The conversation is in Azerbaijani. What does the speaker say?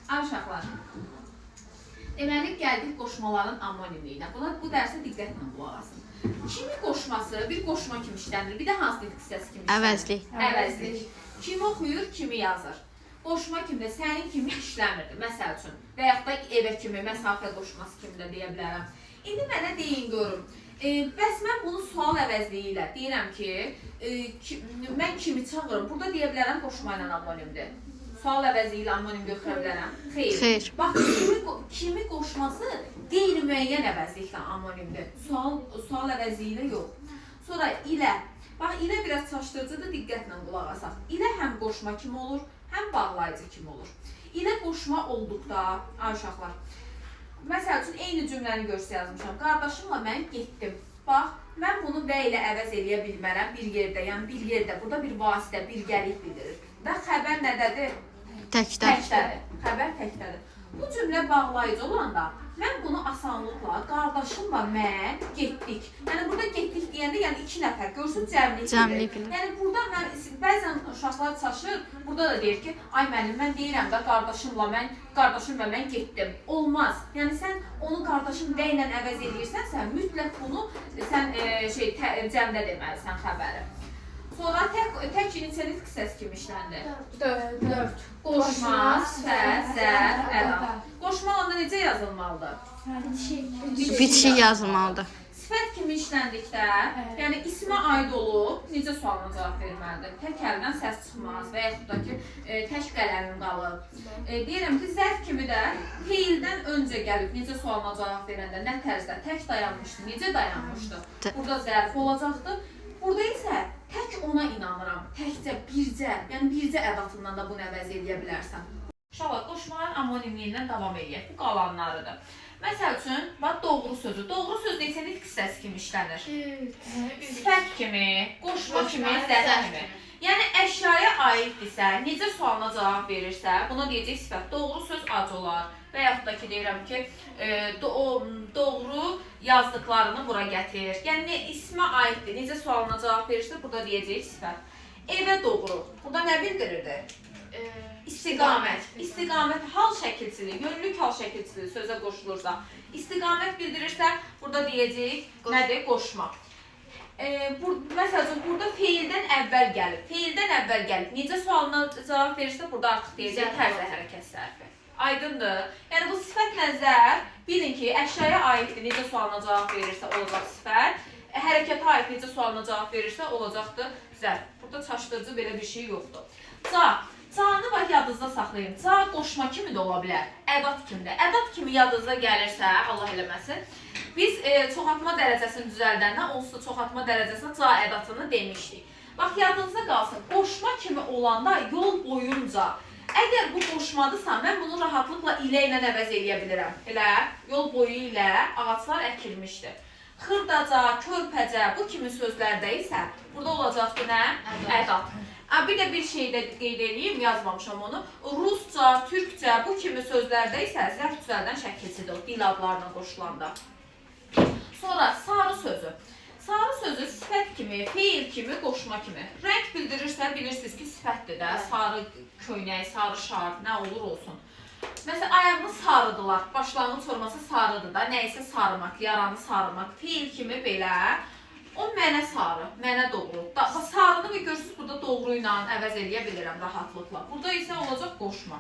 Ay uşaqlar, deməli gəldik qoşmaların anonimliyinə. Bu dərsə diqqətlə qulaq asın. Kimi qoşması bir qoşma kimi işlənir, bir də hansı nitq hissəsi kimi işlənir? Əvəzlik. Əvəzlik. Kim oxuyur, kimi yazır. Qoşma kimi də sənin kimi işləmirdi, məsəl üçün. Və yaxud da evə kimi, məsafə qoşması kimi də deyə bilərəm. İndi mənə deyin görüm. Bəs mən bunu sual əvəzliyi ilə deyirəm ki, mən kimi çağırım. Burada deyə bilərəm qoşma ilə anonimdir. Sual əvəzliyi ilə anonim götürə bilərəm. Xeyr. Bax, kimi qoşması qeyri-müəyyən əvəzliklə anonimdir. Sual əvəzliyi ilə yox. Sonra ilə. Bax, ilə biraz çaşdırıcıdır, diqqətlə qulaq asaq. İlə həm qoşma kimi olur, həm bağlayıcı kimi olur. İlə qoşma olduqda, ay uşaqlar, məsəl üçün, eyni cümləni görsə yazmışam. Qardaşımla mən getdim. Bax, mən bunu və ilə əvəz eləyə bilmərəm bir yerdə. Yəni, bir yerdə, burada bir vasitə, birgəlik bildirir. Və xəbər nədədir? Təkdədir. Xəbər təkdədir. Bu cümlə bağlayıcı olanda, mən bunu asanlıqla qardaşımla mən getdik. Yəni, burada getdik deyəndə, yəni 2 nəfər görsün, cəmlik bilir. Yəni, burada bəzən uşaqlar çaşır, burada da deyir ki, ay müəllim, mən deyirəm də qardaşım və mən getdim. Olmaz. Yəni, sən onu qardaşın və ilə əvəz edirsən, mütləq bunu sən cəmdə deməlisən xəbəri. Sonra tək neçə nitq hissəsi kimi işləndi? 4. Qoşma, sifət, zərf, ədat. Qoşma onda necə yazılmalıdır? Bitişik yazılmalıdır. Sifət kimi işləndikdə, yəni ismə aid olub, necə sualına cavab verməlidir? Tək əldən səs çıxmaz və yaxud da ki, tək qələmin qalıb. Deyirəm ki, zərf kimi də feildən öncə gəlib, necə sualına cavab verəndə, nə tərzdə, tək dayanmışdı, necə dayanmışdı? Burada zərf olacaqdır. Burada isə tək ona inanıram, təkcə, bircə, yəni bircə ədatından da bunu əvəz edə bilərsən. Uşaqlar, qoşmaların anonimliyindən davam edək, bu qalanlarıdır. Məsəl üçün, doğru sözü. Doğru söz neçə nitq hissəsi kimi işlənir? Sifət kimi, qoşma kimi, zərf kimi. Yəni, əşyaya aiddirsə, necə sualına cavab verirsə, buna deyəcək sifət. Doğru söz ac olar. Və yaxud da ki, deyirəm ki, doğru yazdıqlarını bura gətirir. Yəni, ismə aiddir. Necə sualına cavab verirsə, burada deyəcək sifət. Evə doğru. Burada nə bildirirdi? İstiqamət. İstiqamət hal şəkilçiliyi, yönlük hal şəkilçiliyi sözə qoşulursa. İstiqamət bildirirsə, burada deyəcək nədir? Qoşma. Məsələn, burada feildən əvvəl gəlib. Necə sualına cavab verirsə, burada artıq deyəcək tərzə hərəkət sərfi. Aydındır. Yəni, bu sifətlə zərf, bilin ki, əşyaya aiddir, necə sualına cavab verirsə, olacaq sifət. Hərəkətə aid necə sualına cavab verirsə, olacaqdır zərf. Burada çaşdırıcı belə bir şey yoxdur. Canı bax, yadınızda saxlayın. Ca qoşma kimi də ola bilər, ədat kimi də. Ədat kimi yadınızda gəlirsə, Allah eləməsin, biz çoxaltma dərəcəsini düzəldəndən onsuz da çoxaltma dərəcəsinə ca ədatını demişdik. Bax, yadınızda qalsın, qoşma kimi olanda yol boyunca, əgər bu qoşmadırsa, mən bunu rahatlıqla ilə əvəz eləyə bilirəm. Elə, yol boyu ilə ağaçlar əkilmişdir. Xırdaca, körpəcə, bu kimi sözlərdə isə, burada olacaqdır nə? Ədat. Bir də bir şey də qeyd edeyim, yazmamışam onu. Rusca, türkcə, bu kimi sözlərdə isə zərf düzəldən şəkilçidir, dil adlarına qoşulanda. Sonra sarı sözü. Sarı sözü sifət kimi, feil kimi, qoşma kimi. Rəng bildirirsə, bilirsiniz ki, sifətdir də, sarı köynək, sarı şart, nə olur olsun. Məsələn, ayağını sarıdılar, başlarının çorması sarıdır da, nə isə sarımaq, yaranı sarımaq, feil kimi belə. O mənə sarı, mənə doğru. Sarını görürsünüz, burada doğru ilə əvəz eləyə bilirəm rahatlıqla. Burada isə olacaq qoşma.